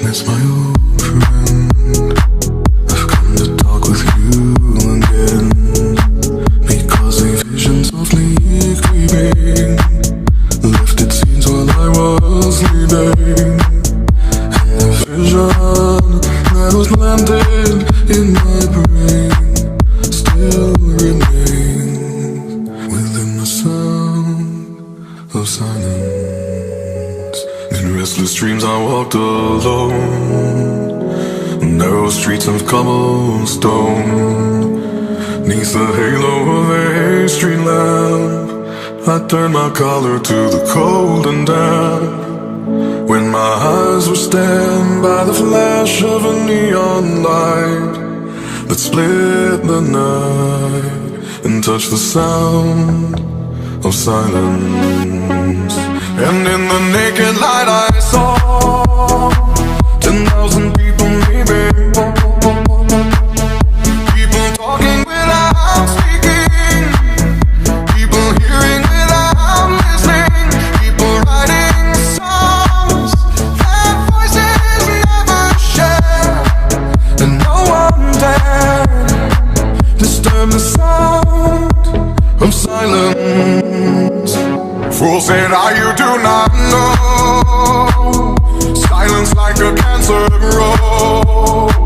miss my old friend. I've come to talk with you again, because a vision softly creeping left its scenes while I was sleeping. And the vision that was planted in my brain still remains within the sound of silence. In restless dreams I walked alone, narrow streets of cobblestone. Neath the halo of a street lamp, I turned my collar to the cold and damp. When my eyes were stabbed by the flash of a neon light that split the night and touched the sound of silence. And in the naked light I saw 10,000 people leaving, people talking without speaking, people hearing without listening, people writing songs that voices never share, and no one dared disturb the sound of silence. Fool said, you do not know, silence like a cancer grows.